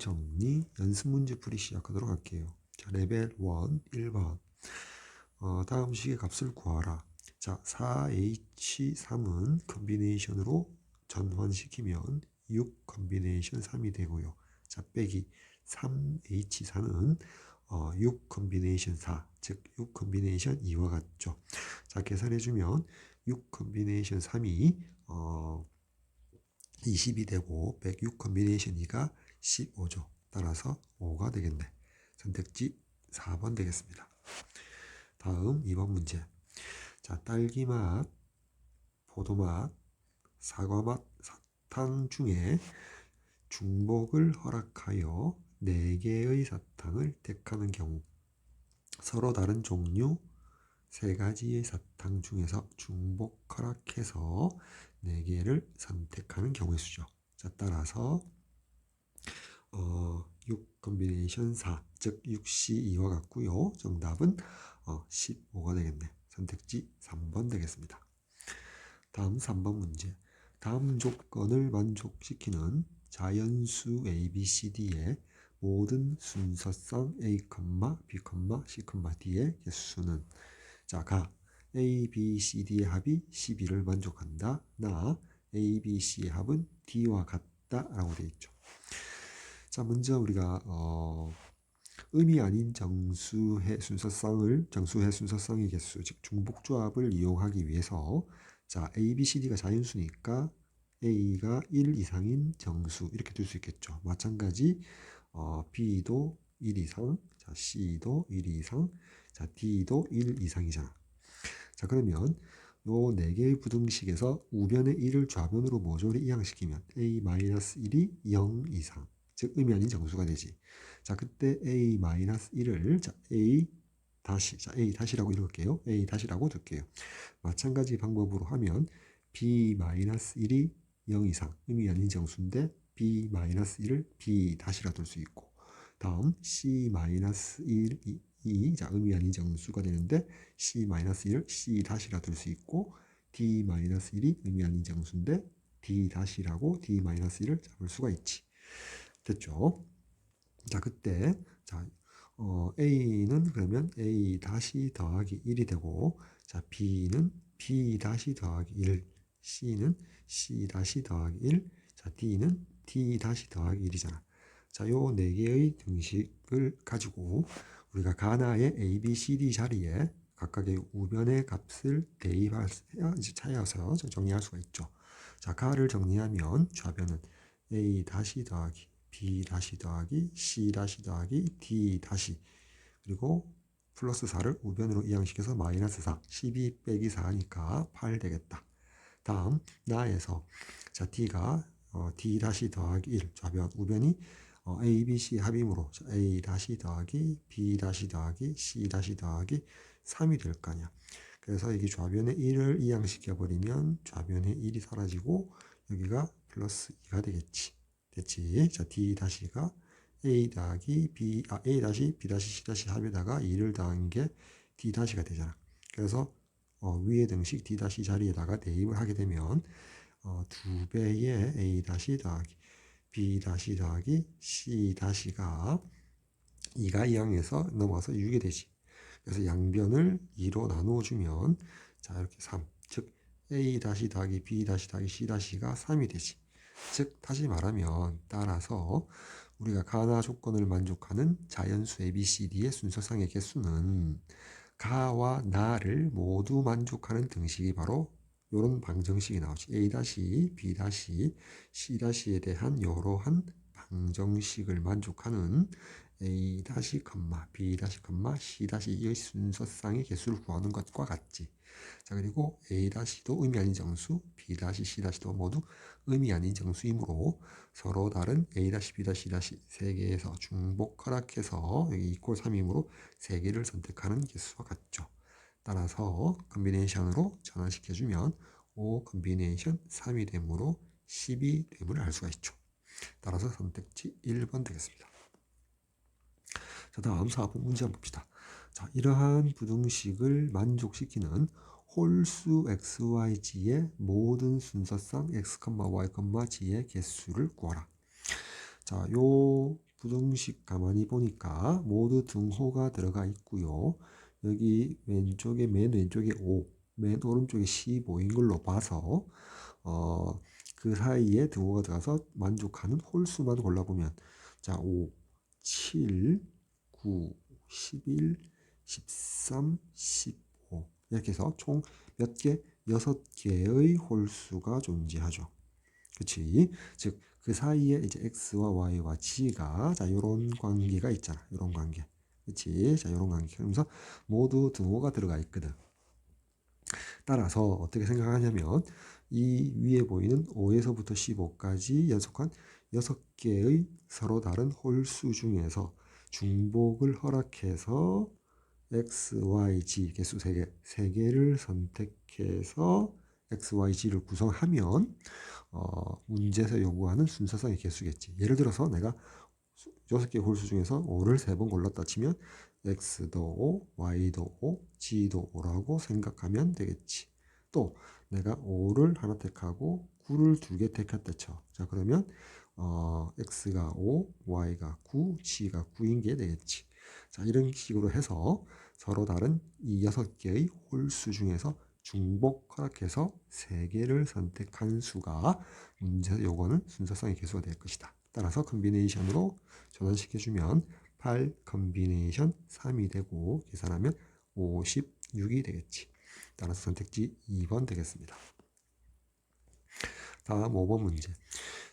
정리 연습 문제 풀이 시작하도록 할게요. 자, 레벨 1, 1번. 다음 식의 값을 구하라. 자, 4H3은 컨비네이션으로 전환시키면 6 컨비네이션 3이 되고요. 자, 빼기 3H4는 6 컨비네이션 4, 즉 6 컨비네이션 2와 같죠. 자, 계산해주면 6 컨비네이션 3이 20이 되고 106 컨비네이션 2가 15죠. 따라서 5가 되겠네. 선택지 4번 되겠습니다. 다음 2번 문제. 자, 딸기맛, 포도맛, 사과맛, 사탕 중에 중복을 허락하여 4개의 사탕을 택하는 경우 서로 다른 종류 3가지의 사탕 중에서 중복 허락해서 4개를 선택하는 경우의 수죠. 자, 따라서 6 컨비네이션 4, 즉 6C2와 같고요. 정답은 15가 되겠네. 선택지 3번 되겠습니다. 다음 3번 문제. 다음 조건을 만족시키는 자연수 ABCD의 모든 순서상 A, B, C, D의 개수는 자, 가 A, B, C, D의 합이 12를 만족한다. 나 A, B, C의 합은 D와 같다 라고 되어 있죠. 자, 먼저 우리가 의미 아닌 정수의 순서상의 개수, 즉 중복조합을 이용하기 위해서 자, A, B, C, D가 자연수니까 A가 1 이상인 정수 이렇게 둘 수 있겠죠. 마찬가지 B도 1 이상, 자, C도 1 이상, 자, D도 1 이상이잖아. 자, 그러면 요 4개의 부등식에서 우변의 1을 좌변으로 모조리 이항시키면 A-1이 0 이상, 즉 의미 아닌 정수가 되지. 자, 그때 A-1을 자, A 다시, 자, A 다시라고 읽을게요. A 다시라고 둘게요. 마찬가지 방법으로 하면 B-1이 0 이상, 의미 아닌 정수인데 B-1을 B 다시라 둘 수 있고, 다음 C-1이 자, 의미 아닌 정수가 되는데 C-1을 C 다시라 둘 수 있고, D-1이 의미 아닌 정수인데 D 다시라고 D-1을 잡을 수가 있지. 됐죠? 자, 그때 자, A는 그러면 A 다시 더하기 1이 되고, 자, B는 B 다시 더하기 1, C는 C 다시 더하기 1, 자, D는 D 다시 더하기 1이잖아. 자, 요 4개의 등식을 가지고 우리가 가나의 A, B, C, D 자리에 각각의 우변의 값을 대입하여서 정리할 수가 있죠. 자, 가를 정리하면 좌변은 A 다시 더하기 B 다시 더하기 C 다시 더하기 D 다시, 그리고 플러스 4를 우변으로 이항시켜서 마이너스 4, 12 빼기 4니까 8 되겠다. 다음 나에서 자, D가 D 다시 더하기 1, 좌변 우변이 A, B, C 합이므로 A 다시 더하기 B 다시 더하기 C 다시 더하기 3이 될 거 아니야. 그래서 이게 좌변에 1을 이항시켜 버리면 좌변에 1이 사라지고 여기가 플러스 2가 되겠지. 됐지? 자, D 다시가 A 더하기 B, A 다시 B 다시 C 다시 합에다가 2를 더한 게 D 다시가 되잖아. 그래서 위의 등식 D 다시 자리에다가 대입을 하게 되면 2배의 A 다시 더하기 B 다시 더하기 C 다시가 2가 이항해서 넘어서 6이 되지. 그래서 양변을 2로 나누어주면 자, 이렇게 3, 즉 A 다시 더하기 B 다시 더하기 C 다시가 3이 되지. 즉 다시 말하면 따라서 우리가 가나 조건을 만족하는 자연수 ABCD의 순서상의 개수는 가와 나를 모두 만족하는 등식이 바로 이런 방정식이 나오지. A B C 에 대한 이러한 방정식을 만족하는 A B C의 순서상의 개수를 구하는 것과 같지. 자, 그리고 A-도 의미 아닌 정수, B-C-도 모두 의미 아닌 정수이므로 서로 다른 A-, B-C- 3개에서 중복 허락해서 여기 이꼴 3이므로 3개를 선택하는 개수와 같죠. 따라서 컨비네이션으로 전환시켜주면 5 컨비네이션 3이 되므로 12 됨을 알 수가 있죠. 따라서 선택지 1번 되겠습니다. 자, 다음 4번 문제 한번 봅시다. 자, 이러한 부등식을 만족시키는 홀수 XYG의 모든 순서상 X, Y, G의 개수를 구하라. 자, 요 부정식 가만히 보니까 모두 등호가 들어가 있고요. 여기 왼쪽에 맨 왼쪽에 5, 맨 오른쪽에 15인 걸로 봐서 그 사이에 등호가 들어가서 만족하는 홀수만 골라보면 자 5, 7, 9, 11, 13, 15 이렇게 해서 총 몇 개? 6개의 홀수가 존재하죠. 그치? 즉, 그 사이에 이제 x와 y와 g가 자, 요런 관계가 있잖아. 요런 관계. 그치? 자, 요런 관계. 그러면서 모두 등호가 들어가 있거든. 따라서 어떻게 생각하냐면 이 위에 보이는 5에서부터 15까지 연속한 6개의 서로 다른 홀수 중에서 중복을 허락해서 x, y, g 개수 3개, 3개를 선택해서 x, y, g를 구성하면 문제에서 요구하는 순서상의 개수겠지. 예를 들어서 내가 6개 홀수 중에서 5를 3번 골랐다 치면 x도 5, y도 5, g도 5라고 생각하면 되겠지. 또 내가 5를 하나 택하고 9를 2개 택했다 쳐. 자 그러면 x가 5, y가 9, g가 9인 게 되겠지. 자 이런 식으로 해서 서로 다른 이 6개의 홀수 중에서 중복 허락해서 3개를 선택한 수가 문제에서 요거는 순서상의 개수가 될 것이다. 따라서 컨비네이션으로 전환시켜주면 8 컨비네이션 3이 되고 계산하면 56이 되겠지. 따라서 선택지 2번 되겠습니다. 다음 5번 문제.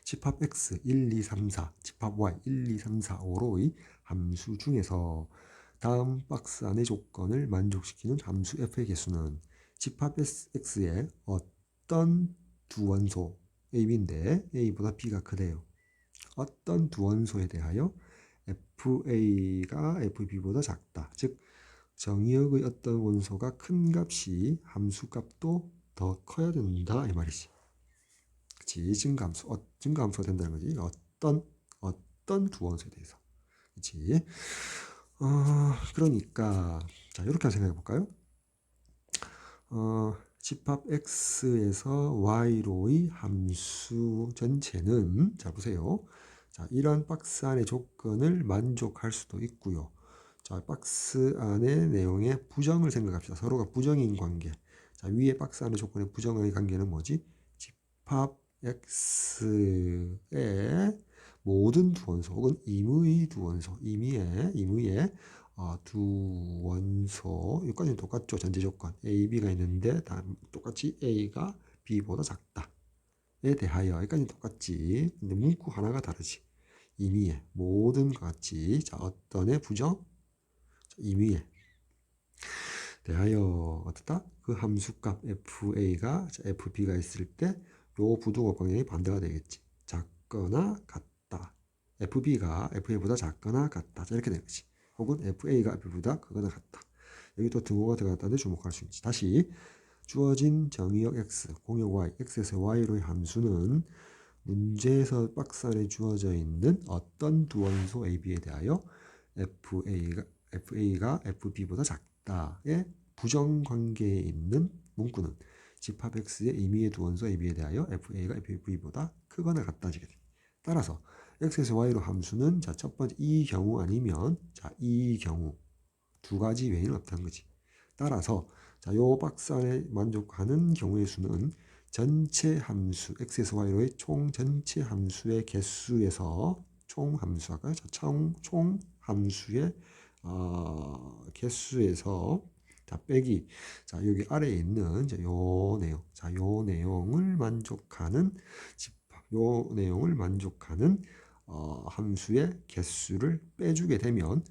집합 x 1, 2, 3, 4, 집합 y 1, 2, 3, 4, 5로의 함수 중에서 다음 박스 안의 조건을 만족시키는 함수 f의 개수는 집합 x의 어떤 두 원소 ab인데 a보다 b가 크대요. 어떤 두 원소에 대하여 fa가 fb보다 작다. 즉 정의역의 어떤 원소가 큰 값이 함수값도 더 커야 된다 이 말이지. 그치? 증가함수가 된다는 거지. 어떤 두 원소에 대해서. 그치? 그러니까 자 이렇게 생각해 볼까요? 집합 x에서 y로의 함수 전체는 자 보세요. 자 이런 박스 안의 조건을 만족할 수도 있고요. 자 박스 안의 내용의 부정을 생각합시다. 서로가 부정인 관계. 자 위에 박스 안의 조건의 부정의 관계는 뭐지? 집합 x의 모든 두 원소 혹은 임의 두 원소, 임의의 두 원소 여기까지는 똑같죠. 전제 조건 A, B가 있는데 똑같이 A가 B보다 작다에 대하여 여기까지는 똑같지. 근데 문구 하나가 다르지. 임의의 모든 같이 자 어떤의 부정 임의의 대하여 어떻다? 그 함수값 FA가 FB가 있을 때 요 부등호 방향이 반대가 되겠지. 작거나 같다. FB가 FA보다 작거나 같다. 자, 이렇게 되겠지. 혹은 FA가 FB보다 크거나 같다. 여기 또 등호가 들어갔다는 데 주목할 수 있지. 다시 주어진 정의역 X, 공역 Y, X에서 Y로의 함수는 문제에서 박스 안에 주어져 있는 어떤 두 원소 AB에 대하여 FA가 FB보다 작다의 부정관계에 있는 문구는 집합 X의 임의의 두 원소 AB에 대하여 FA가 FB보다 크거나 같다지게 돼. 따라서 X에서 Y로 함수는 자, 첫 번째 이 경우 아니면 자, 이 경우 두 가지 외에는 없다는 거지. 따라서 자, 요 박스 안에 만족하는 경우의 수는 전체 함수 x에서 y로의 총 전체 함수의 개수에서 총 함수 아까 총 함수의 개수에서 자 빼기 자 여기 아래에 있는 요 내용 요 내용을 만족하는 집합 요 내용을 만족하는 함수의 개수를 빼주게 되면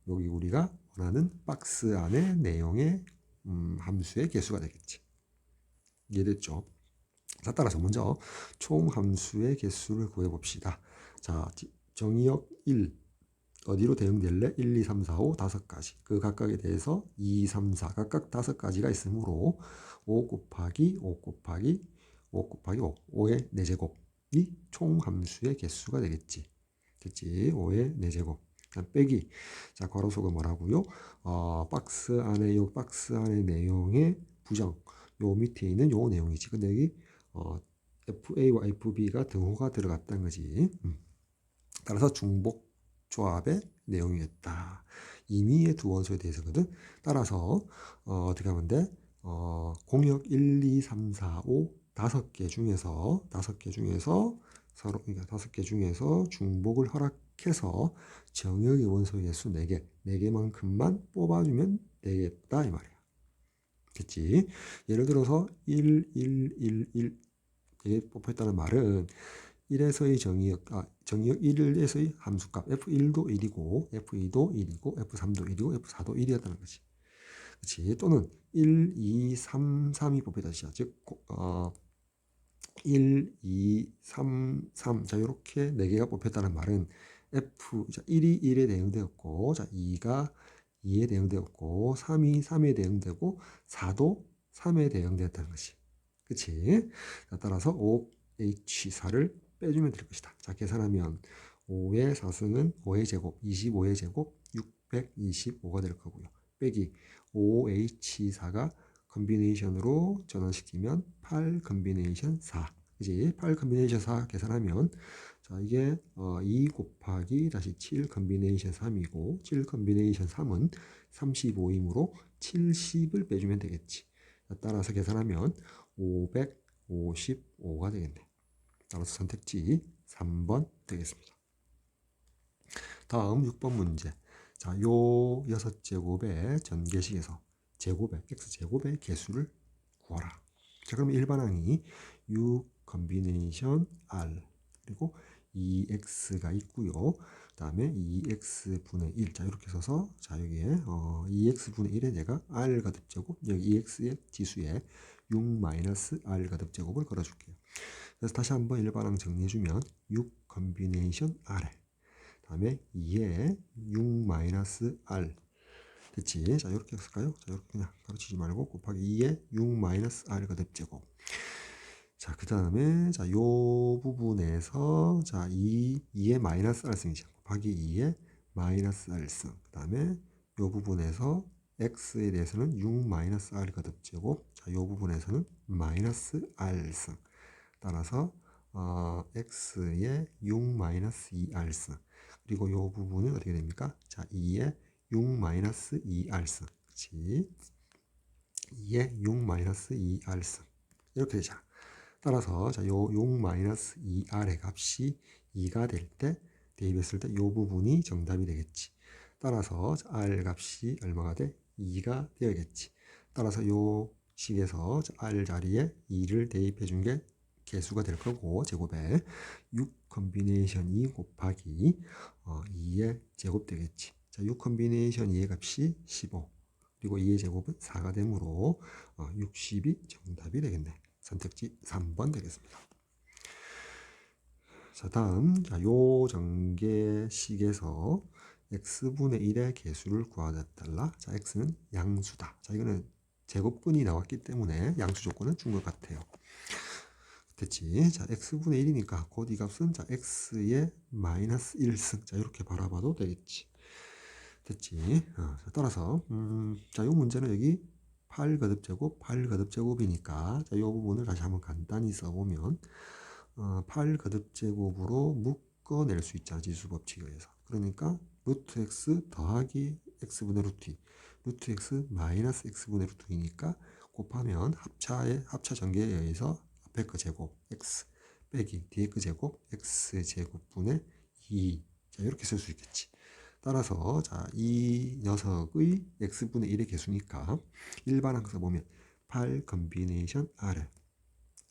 여기 우리가 원하는 박스 안의 내용의 함수의 개수가 되겠지. 이해됐죠? 자, 따라서 먼저 총 함수의 개수를 구해봅시다. 자, 정의역 1 어디로 대응될래? 1, 2, 3, 4, 5 5가지. 그 각각에 대해서 2, 3, 4 각각 5가지가 있으므로 5 곱하기 5 곱하기 5 곱하기 5 5의 4제곱이 총 함수의 개수가 되겠지. 됐지? 5의 4제곱. 빼기. 자, 괄호속은 뭐라고요? 박스 안의 내용의 부정. 요 밑에 있는 요 내용이지. 근데 여기 FA와 FB가 등호가 들어갔다는 거지. 따라서 조합의 내용이었다. 임의의 두 원소에 대해서거든. 따라서 어떻게 하면 돼? 공역 1, 2, 3, 4, 5 5개 중에서 서로 그러니까 5개 중에서 중복을 허락해서 정역의 원소의 개수 4개, 4개만큼만 뽑아주면 되겠다 이 말이야. 됐지? 예를 들어서 1, 1, 1, 1 이게 뽑혔다는 말은 1에서의 정의역 1에서의 함수값 F1도 1이고 F2도 1이고 F3도 1이고 F4도 1이었다는 거지. 그렇지? 또는 1, 2, 3, 3이 뽑혔다. 즉 1, 2, 3, 3. 자, 이렇게 4개가 뽑혔다는 말은 F, 자, 1이 1에 대응되었고, 자, 2가 2에 대응되었고, 3이 3에 대응되고, 4도 3에 대응되었다는 것이. 그치? 자, 따라서 5H4를 빼주면 될 것이다. 자, 계산하면 5의 4승은 5의 제곱, 25의 제곱, 625가 될 거고요. 빼기 5H4가 컨비네이션으로 전환시키면 8 컨비네이션 4. 그지? 8 컨비네이션 4 계산하면 자, 이게 2 곱하기 다시 7 컨비네이션 3이고 7 컨비네이션 3은 35이므로 70을 빼주면 되겠지. 자, 따라서 계산하면 555가 되겠네. 따라서 선택지 3번 되겠습니다. 다음 6번 문제. 자, 요 6제곱의 전개식에서 제곱의 x제곱의 개수를 구하라. 자, 그럼 일반항이 6 컨비네이션 r 그리고 2x가 있고요. 그 다음에 2x분의 1. 자, 이렇게 써서 자, 여기에 2x분의 1에 내가 r 가듭제곱 여기 2x의 지수에 6-r 가듭제곱을 걸어줄게요. 그래서 다시 한번 일반항 정리해주면 6 컨비네이션 r에 다음에 2에 6-r 됐지? 자, 이렇게 쓸까요? 자, 이렇게 그냥 가르치지 말고 곱하기 2에 6-r 가듭제곱. 자, 그 다음에 자, 요 부분에서 자, 2에 마이너스 r승이죠. 곱하기 2에 마이너스 r승. 그 다음에 요 부분에서 x에 대해서는 6-r 가듭제곱. 자, 요 부분에서는 마이너스 r승. 따라서 x에 6-2r승. 그리고 요 부분은 어떻게 됩니까? 자, 2에 6-2r승. 그치? 2에 6-2r승. 이렇게 되잖아. 따라서 자, 요 6-2r의 값이 2가 될 때 대입했을 때 요 부분이 정답이 되겠지. 따라서 r 값이 얼마가 돼? 2가 되어야겠지. 따라서 요 식에서 r 자리에 2를 대입해 준 게 개수가 될 거고 제곱에 6 컨비네이션 2 곱하기 2의 제곱 되겠지. 자, 6 컨비네이션 2의 값이 15 그리고 2의 제곱은 4가 되므로 60이 정답이 되겠네. 선택지 3번 되겠습니다. 자, 다음 자, 요 전개식에서 x분의 1의 개수를 구하달라. 자, x는 양수다. 자, 이거는 제곱근이 나왔기 때문에 양수 조건은 준 것 같아요. 됐지? 자, x분의 1이니까 곧 이 값은 자, x의 마이너스 1승. 자, 이렇게 바라봐도 되겠지. 됐지? 자, 따라서 자, 요 문제는 여기 8 거듭제곱, 8 거듭제곱이니까 자, 이 부분을 다시 한번 간단히 써보면 8 거듭제곱으로 묶어낼 수 있잖아. 지수법칙에 의해서. 그러니까 루트 x 더하기 x분의 루트 2, 루트 x 마이너스 x분의 루트 2니까 곱하면 합차 전개에 의해서 앞에 거 제곱 x 빼기 뒤에 거 제곱 x제곱분의 2. 자, 이렇게 쓸 수 있겠지. 따라서 자, 이 녀석의 x분의 1의 개수니까 일반항 써보면 8 컨비네이션 r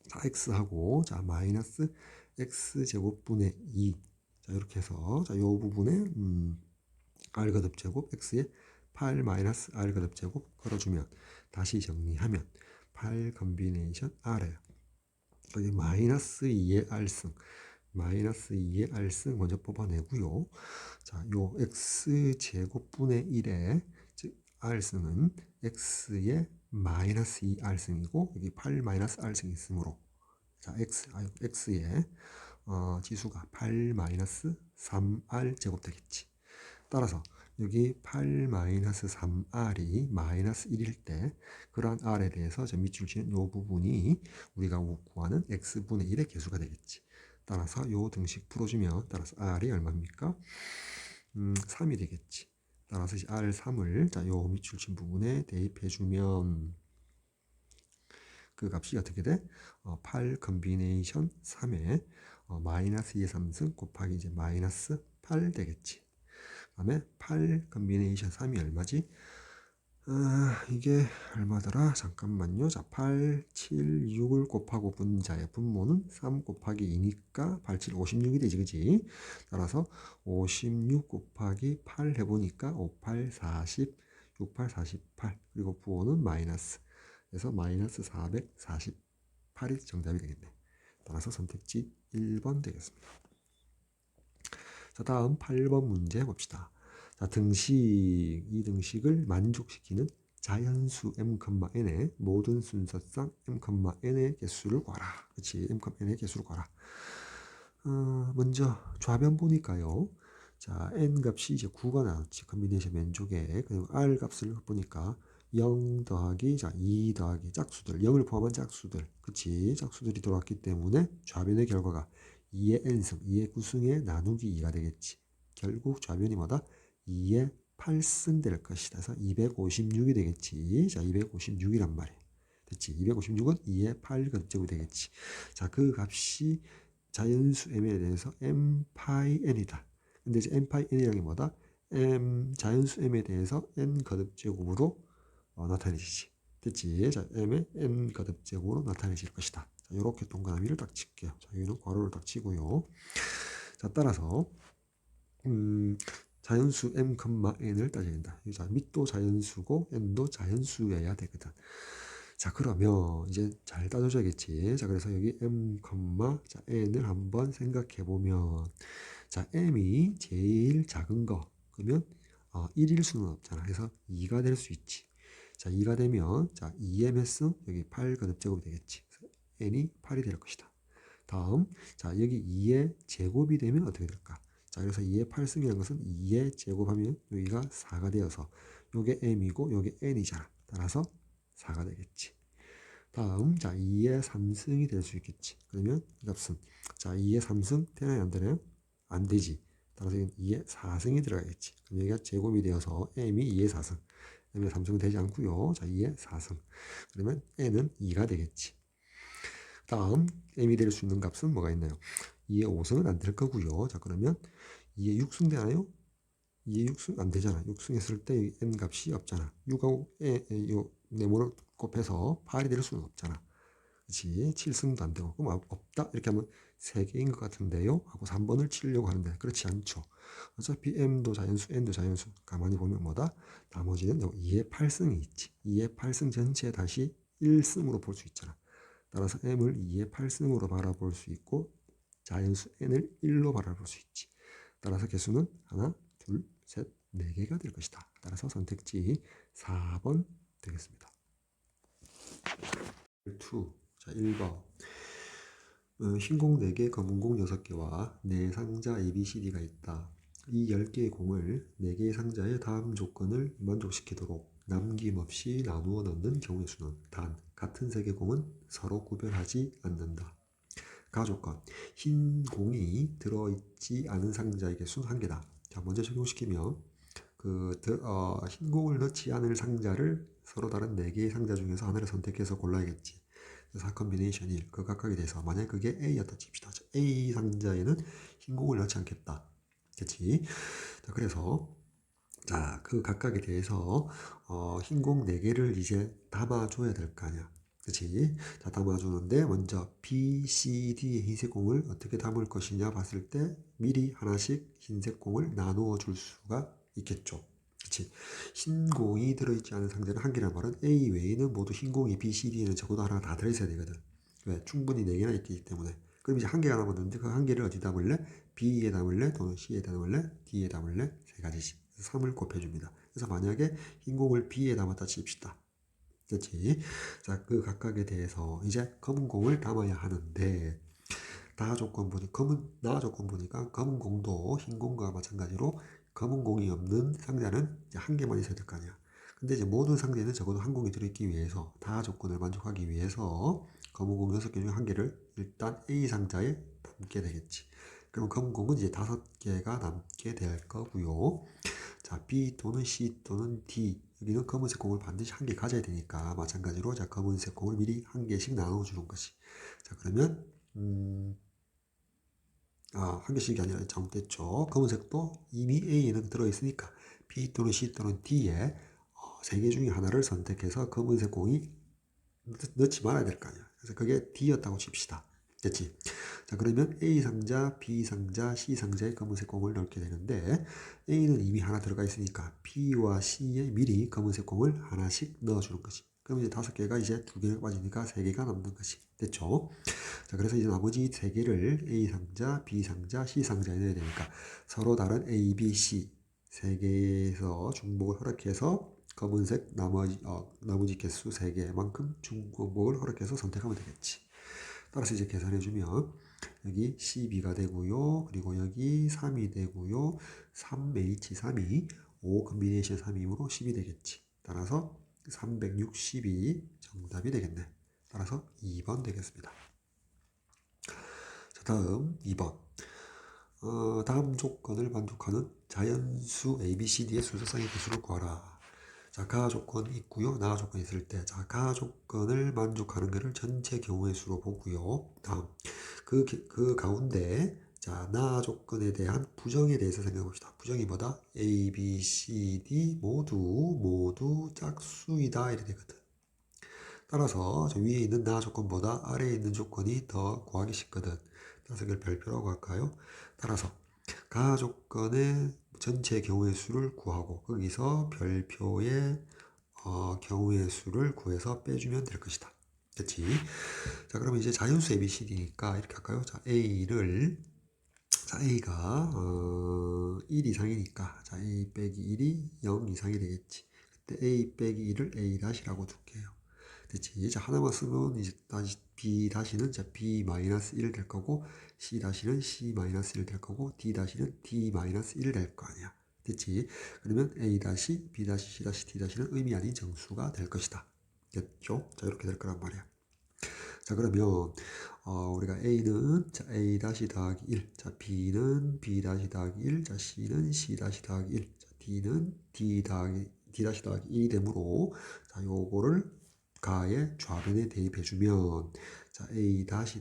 자, x하고 자, 마이너스 x제곱분의 2. 자, 이렇게 해서 자, 요 부분에 r 거듭제곱 x에 8 마이너스 r 거듭제곱 걸어주면 다시 정리하면 8 컨비네이션 r에 여기 마이너스 2의 r승 마이너스 2의 r승 먼저 뽑아내고요. 자, 요 x제곱분의 1의 즉 r승은 x의 마이너스 2r승이고 여기 8 마이너스 r승이 있으므로 자, x의 지수가 8 마이너스 3r 제곱 되겠지. 따라서 여기 8 마이너스 3r이 마이너스 1일 때 그러한 r에 대해서 밑줄 치는 이 부분이 우리가 구하는 x분의 1의 개수가 되겠지. 따라서 이 등식 풀어주면 따라서 r이 얼마입니까? 3이 되겠지. 따라서 이제 R3을 자, 요 밑줄친 부분에 대입해주면 그 값이 어떻게 돼? 8 컨비네이션 3에 마이너스 2의 3승 곱하기 이제 마이너스 8 되겠지. 그 다음에 8 컨비네이션 3이 얼마지? 이게 얼마더라? 잠깐만요. 자, 8, 7, 6을 곱하고 분자의 분모는 3 곱하기 2니까 8, 7, 56이 되지, 그지? 따라서 56 곱하기 8 해보니까 5, 8, 40, 6, 8, 48. 그리고 부호는 마이너스. 그래서 마이너스 448이 정답이 되겠네. 따라서 선택지 1번 되겠습니다. 자, 다음 8번 문제 봅시다. 자, 이 등식을 만족시키는 자연수 m,n의 모든 순서상 m,n의 개수를 구하라. 그렇지, m,n의 개수를 구하라. 먼저 좌변 보니까요. 자, n 값이 이제 9가 나왔지. 컨비네이션 왼쪽에. 그리고 r 값을 보니까 0 더하기, 자, 2 더하기 짝수들, 0을 포함한 짝수들. 그치, 짝수들이 들어왔기 때문에 좌변의 결과가 2의 n승, 2의 9승에 나누기 2가 되겠지. 결국 좌변이 뭐다? 2의 8승 될 것이다. 그래서 256이 되겠지. 자, 256이란 말이야. 됐지? 256은 2의 8근제곱이 되겠지. 자, 그 값이 자연수 m에 대해서 m 파이 n이다. 근데 이제 m 파이 n이라는 게 뭐다? 자연수 m에 대해서 n 거듭제곱으로 나타내지지. 됐지? 자, m의 n 거듭제곱으로 나타내질 것이다. 자, 이렇게 동그라미를 딱 칠게요. 자, 여기는 괄호를 딱 치고요. 자, 따라서 자연수 m, n을 따져야 된다. 자, 밑도 자연수고 n도 자연수여야 되거든. 자, 그러면 이제 잘 따져줘야겠지. 자, 그래서 여기 m, 자, n을 한번 생각해 보면, 자, m이 제일 작은 거 그러면 1일 수는 없잖아. 그래서 2가 될 수 있지. 자, 2가 되면 자, 2m's 여기 8 거듭제곱이 되겠지. 그래서 n이 8이 될 것이다. 다음, 자, 여기 2의 제곱이 되면 어떻게 될까? 자, 그래서 2의 8승이라는 것은 2의 제곱하면 여기가 4가 되어서 요게 m이고 요게 n이잖아. 따라서 4가 되겠지. 다음, 자, 2의 3승이 될 수 있겠지. 그러면 이 값은, 자, 2의 3승 되나요? 안 되나요? 안 되지. 따라서 2의 4승이 들어가겠지. 그럼 여기가 제곱이 되어서 m이 2의 4승. m의 3승은 되지 않고요. 자, 2의 4승. 그러면 n은 2가 되겠지. 다음, m이 될 수 있는 값은 뭐가 있나요? 2의 5승은 안 될 거고요. 자, 그러면 2의 6승 되나요? 2의 6승 안 되잖아. 6승 했을 때 n 값이 없잖아. 6하고 요 네모를 곱해서 8이 될 수는 없잖아. 그렇지? 7승도 안 되고. 그럼 없다? 이렇게 하면 3개인 것 같은데요? 하고 3번을 치려고 하는데 그렇지 않죠. 어차피 m도 자연수, n도 자연수. 가만히 보면 뭐다? 나머지는 2의 8승이 있지. 2의 8승 전체 다시 1승으로 볼 수 있잖아. 따라서 m을 2의 8승으로 바라볼 수 있고 자연수 n을 1로 바라볼 수 있지. 따라서 개수는 하나, 둘, 셋, 4개가 될 것이다. 따라서 선택지 4번 되겠습니다. 2. 자, 1번. 흰 공 4개, 검은 공 6개와 4상자 ABCD가 있다. 이 10개의 공을 4개의 상자의 다음 조건을 만족시키도록 남김없이 나누어 넣는 경우의 수는 단 같은 색의 공은 서로 구별하지 않는다. 가조건. 흰 공이 들어있지 않은 상자의 개수는 1개다. 자, 먼저 적용시키면 흰 공을 넣지 않을 상자를 서로 다른 4개의 상자 중에서 하나를 선택해서 골라야겠지. 그래서 컨비네이션 1, 그 각각에 대해서 만약 그게 A였다 칩시다. A 상자에는 흰 공을 넣지 않겠다. 그치? 자, 그래서 자, 그 각각에 대해서 흰 공 4개를 이제 담아줘야 될 거 아니야. 그치? 자, 담아주는데 먼저 B, C, D의 흰색 공을 어떻게 담을 것이냐 봤을 때 미리 하나씩 흰색 공을 나누어 줄 수가 있겠죠. 그치? 흰 공이 들어있지 않은 상자는 1개란 말은 A 외에는 모두 흰 공이 B, C, D에는 적어도 하나 다 들어있어야 되거든. 왜? 충분히 4개나 있기 때문에. 그럼 이제 1개가 남았는데 그 1개를 어디 담을래? B에 담을래? 또는 C에 담을래? D에 담을래? 3가지씩. 3을 곱해줍니다. 그래서 만약에 흰 공을 B에 담았다 칩시다. 그렇지? 자, 그 각각에 대해서 이제 검은 공을 담아야 하는데 나 조건 보니까 검은 공도 흰 공과 마찬가지로 검은 공이 없는 상자는 이제 1개만 있어야 될 거 아니야. 근데 이제 모든 상자에는 적어도 한 공이 들어있기 위해서 다 조건을 만족하기 위해서 검은 공 6개 중 1개를 일단 A 상자에 담게 되겠지. 그럼 검공은 이제 5개가 남게 될 거고요. 자, B 또는 C 또는 D. 여기는 검은색 공을 반드시 한 개 가져야 되니까 마찬가지로 자, 검은색 공을 미리 한 개씩 나눠주는 것이. 자, 그러면 한 개씩이 아니라 잘못됐죠. 검은색도 이미 A에는 들어있으니까 B 또는 C 또는 D에 3개 중에 하나를 선택해서 검은색 공이 넣지 말아야 될 거 아니야. 그래서 그게 D였다고 칩시다. 됐지? 자, 그러면 A 상자, B 상자, C 상자에 검은색 공을 넣게 되는데 A는 이미 하나 들어가 있으니까 B와 C에 미리 검은색 공을 하나씩 넣어주는 것이. 그럼 이제 5개가 이제 2개가 빠지니까 3개가 남는 것이. 됐죠? 자, 그래서 이제 나머지 3개를 A 상자, B 상자, C 상자에 넣어야 되니까 서로 다른 A, B, C 3개에서 중복을 허락해서 검은색 나머지 개수 3개만큼 중복을 허락해서 선택하면 되겠지. 따라서 이제 계산해주면 여기 12가 되고요. 그리고 여기 3이 되고요. 3H3이 5 컨비네이션 3이므로 10이 되겠지. 따라서 360이 정답이 되겠네. 따라서 2번 되겠습니다. 자, 다음 2번. 다음 조건을 만족하는 자연수 ABCD의 순서상의 개수를 구하라. 자, 가 조건이 있고요. 나 조건이 있을 때, 자, 가 조건을 만족하는 것을 전체 경우의 수로 보고요. 다음, 그 가운데, 자, 나 조건에 대한 부정에 대해서 생각해 봅시다. 부정이 뭐다? A, B, C, D 모두 짝수이다. 이렇게 되거든. 따라서 저 위에 있는 나 조건보다 아래에 있는 조건이 더 구하기 쉽거든. 따라서 이걸 별표라고 할까요? 따라서 가 조건의 전체 경우의 수를 구하고 거기서 별표의 경우의 수를 구해서 빼주면 될 것이다. 됐지? 자, 그러면 이제 자연수 ABCD니까 이렇게 할까요? 자, A가 1 이상이니까 자, A 빼기 1이 0 이상이 되겠지. 그때 A 빼기 1을 A-라고 둘게요. 됐지? 자, 하나만 쓰면 이제 다시 B-는 자, B-1 될 거고 C-는 C-1 될 거고 D-는 D-1 될 거 아니야. 됐지? 그러면 A-, B-, C-, D-는 의미 아닌 정수가 될 것이다. 됐죠? 자, 이렇게 될 거란 말이야. 자, 그러면 우리가 A는 자, A- 더하기 1, 자, B는 B- 더하기 1, 자, C는 C- 더하기 1, 자, D는 D- 더하기 2 되므로 자, 요거를 가의 좌변에 대입해주면 자, A- 더하기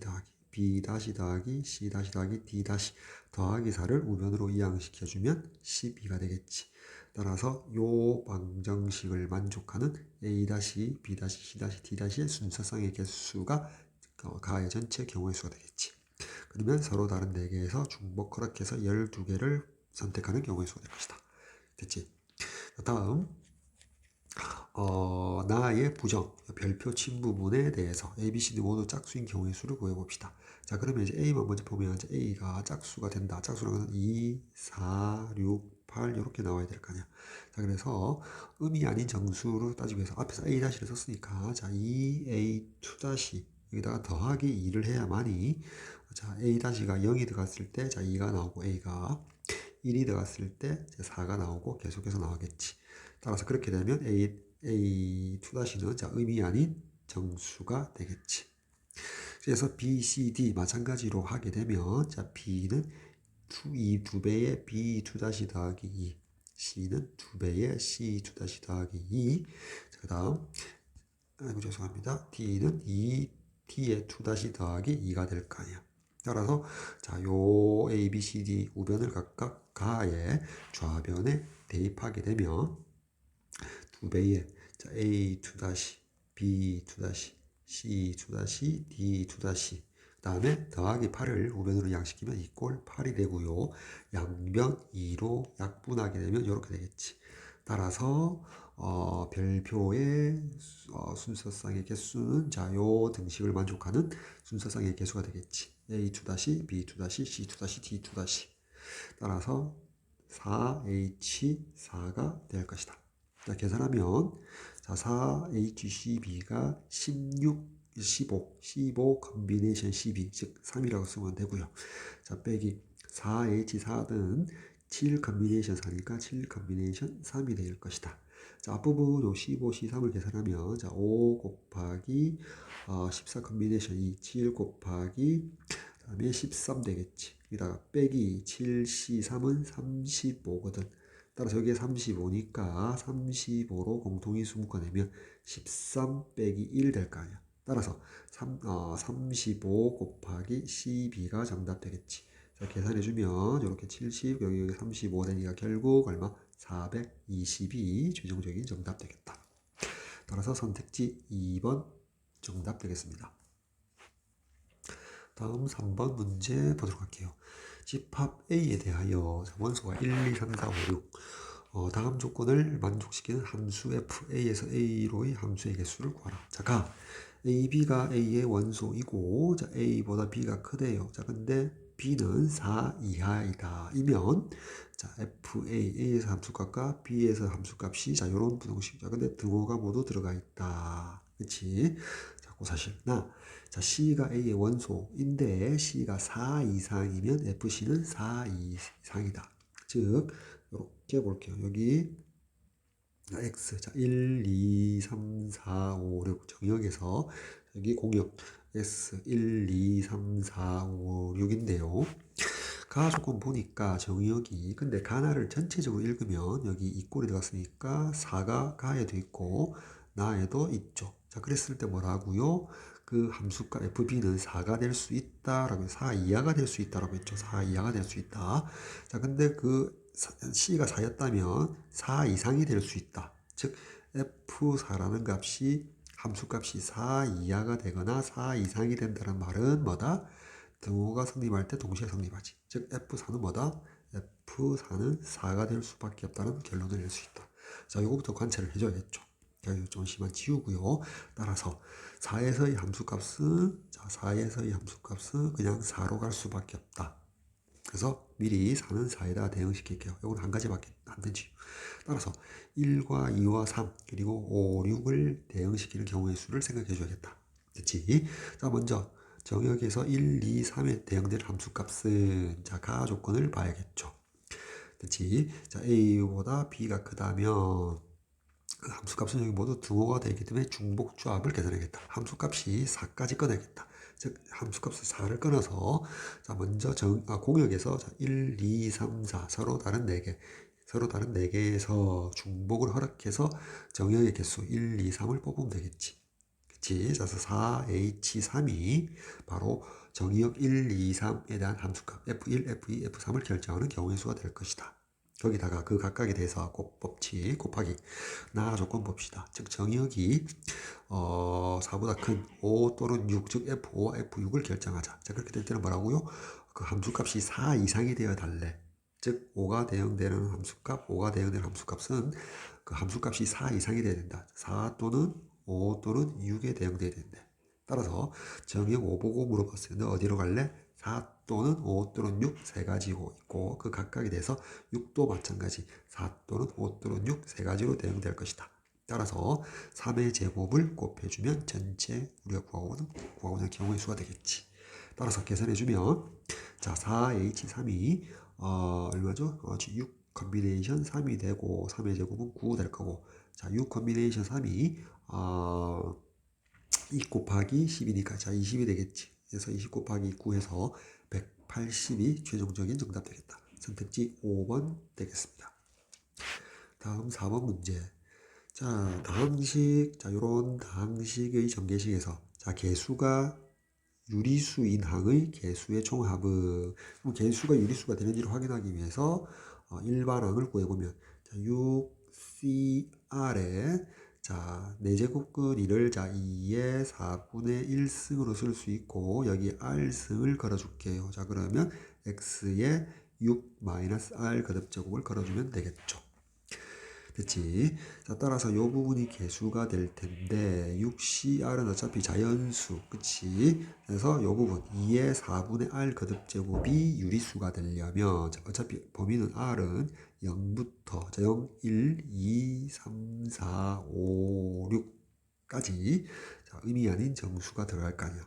B- 더하기 C- 더하기 D- 더하기 4를 우변으로 이항시켜주면 12가 되겠지. 따라서 요 방정식을 만족하는 A-, B-, C-, D의 순서상의 개수가 가의 전체 경우의 수가 되겠지. 그러면 서로 다른 4개에서 중복 허락해서 12개를 선택하는 경우의 수가 될 것이다. 됐지? 다음 나의 부정, 별표 친 부분에 대해서 A, B, C, D 모두 짝수인 경우의 수를 구해봅시다. 자, 그러면 이제 A만 먼저 보면 이제 A가 짝수가 된다. 짝수라는 것은 2, 4, 6, 8 이렇게 나와야 될 거 아니야. 자, 그래서 의미 아닌 정수로 따지기 위해서 앞에서 A-를 썼으니까 자, 2A2- 여기다가 더하기 2를 해야만이 자, A-가 0이 들어갔을 때 자, 2가 나오고 A가 1이 들어갔을 때 4가 나오고 계속해서 나오겠지. 따라서 그렇게 되면 A2-는 자, 의미 아닌 정수가 되겠지. 그래서 B, C, D 마찬가지로 하게 되면 자, B는 이 2배의 B2- 더하기 2, C는 2배의 C2- 더하기 2, 그 다음 죄송합니다. D는 2T의 2- 더하기 2가 될 거 아니야. 따라서 자, 요 A, B, C, D 우변을 각각 가의 좌변에 대입하게 되면 2배의 자, A2-, B2-, C2-, D2- 그 다음에 더하기 8을 우변으로 양시키면 이꼴 8이 되고요. 양변 2로 약분하게 되면 이렇게 되겠지. 따라서 별표의 순서상의 개수는 자, 요 등식을 만족하는 순서상의 개수가 되겠지. A2-, B2-, C2-, D2-. 따라서 4H4가 될 것이다. 자, 계산하면 자, 4HCB가 16, 15 컨비네이션 12, 즉 3이라고 쓰면 되고요. 자, 빼기 4H4는 7 컨비네이션 4니까 7 컨비네이션 3이 될 것이다. 자, 앞부분 15, C3을 계산하면 자, 5 곱하기 14 컨비네이션 2, 7 곱하기 다음에 13 되겠지. 여기다가 빼기 7C3은 35거든. 따라서 여기에 35니까 35로 공통인수 묶어내면 13 빼기 1 될 거 아니야. 따라서 35 곱하기 12가 정답 되겠지. 자, 계산해주면 이렇게 70 여기 35 되니까 결국 얼마? 422 최종적인 정답 되겠다. 따라서 선택지 2번 정답 되겠습니다. 다음 3번 문제 보도록 할게요. 집합 A에 대하여 원소가 1, 2, 3, 4, 5, 6 다음 조건을 만족시키는 함수 f A에서 A로의 함수의 개수를 구하라. 자, A, B가 A의 원소이고 자, A보다 B가 크대요. 자, 근데 B는 4 이하이다. 이면 자, FA, A에서 함수값과 B에서 함수값이 자, 요런 부동식. 자, 근데 등호가 모두 들어가 있다. 그치? 자, 그 사실. 자, C가 A의 원소인데 C가 4 이상이면 FC는 4 이상이다. 즉, 이렇게 볼게요. 여기 X, 자, 1, 2, 3, 4, 5, 6 정역에서 여기 공역 S 1, 2, 3, 4, 5, 6인데요. 가 조건 보니까 정역이 근데 가나를 전체적으로 읽으면 여기 이 꼴이 들어갔으니까 4가 가에도 있고 나에도 있죠. 자, 그랬을 때 뭐라고요? 그 함수값 FB는 4가 될 수 있다라고 4 이하가 될 수 있다라고 했죠. 4 이하가 될 수 있다. 자, 근데 그 C가 4였다면 4 이상이 될 수 있다. 즉 F4라는 값이 함수값이 4 이하가 되거나 4 이상이 된다는 말은 뭐다? 등호가 성립할 때 동시에 성립하지. 즉 F4는 뭐다? F4는 4가 될 수밖에 없다는 결론을 낼 수 있다. 자, 이거부터 관찰을 해줘야겠죠. 자, 이거 좀 심한 지우고요. 따라서 4에서의 함수값은 자, 4에서의 함수값은 그냥 4로 갈 수밖에 없다. 그래서 미리 4는 4에다 대응시킬게요. 이건 한 가지밖에 안 되지. 따라서 1과 2와 3 그리고 5, 6을 대응시키는 경우의 수를 생각해 줘야겠다. 됐지? 자, 먼저 정역에서 1, 2, 3에 대응될 함수값은 자, 가 조건을 봐야겠죠. 됐지? 자, A보다 B가 크다면 그 함수값은 여기 모두 등호가 되기 때문에 중복조합을 계산하겠다. 함수값이 4까지 꺼내겠다. 즉 함수값을 4를 끊어서 자, 먼저 공역에서 자, 1, 2, 3, 4 서로 다른 4개 서로 다른 4개에서 중복을 허락해서 정역의 개수 1, 2, 3을 뽑으면 되겠지. 그치? 그래서 4H3이 바로 정의역 1, 2, 3에 대한 함수값 F1, F2, F3을 결정하는 경우의 수가 될 것이다. 거기다가 그 각각에 대해서 곱법칙 곱하기 나 조건 봅시다. 즉 정의역이 4보다 큰 5 또는 6, 즉 F5와 F6을 결정하자. 자, 그렇게 될 때는 뭐라고요? 그 함수값이 4 이상이 되어 달래. 즉 5가 대응되는 함수값, 5가 대응되는 함수값은 그 함수값이 4 이상이 되어야 된다. 4 또는 5 또는 6에 대응돼야 된대. 따라서 정의역 5 보고 물어봤어요. 너 어디로 갈래? 4 또는 5 또는 6 세 가지고 있고 그 각각에 대해서 6도 마찬가지 4 또는 5 또는 6 세 가지로 대응될 것이다. 따라서 3의 제곱을 곱해주면 전체 우리가 구하고자 경우의 수가 되겠지. 따라서 계산해주면 자 4H3이 얼마죠? 6 컨비네이션 3이 되고 3의 제곱은 9 될 거고 자 6 컨비네이션 3이 2 곱하기 10이니까 자 20이 되겠지. 그래서 20 곱하기 9해서 180이 최종적인 정답 되겠다. 선택지 5번 되겠습니다. 다음 4번 문제. 자, 다항식, 자, 요런 다항식의 전개식에서 자, 개수가 유리수인 항의 개수의 총합은 개수가 유리수가 되는지를 확인하기 위해서 일반항을 구해보면 자, 6CR에 자, 4제곱근 1을 자, 2의 4분의 1승으로 쓸 수 있고 여기 R승을 걸어줄게요. 자, 그러면 X에 6-R 거듭제곱을 걸어주면 되겠죠. 됐지? 자, 따라서 이 부분이 개수가 될 텐데 6CR은 어차피 자연수, 그치? 그래서 이 부분 2의 4분의 R 거듭제곱이 유리수가 되려면 자, 어차피 범위는 R은 0부터 자, 0, 1, 2, 3, 4, 5, 6까지 자, 의미 아닌 정수가 들어갈 거 아니야.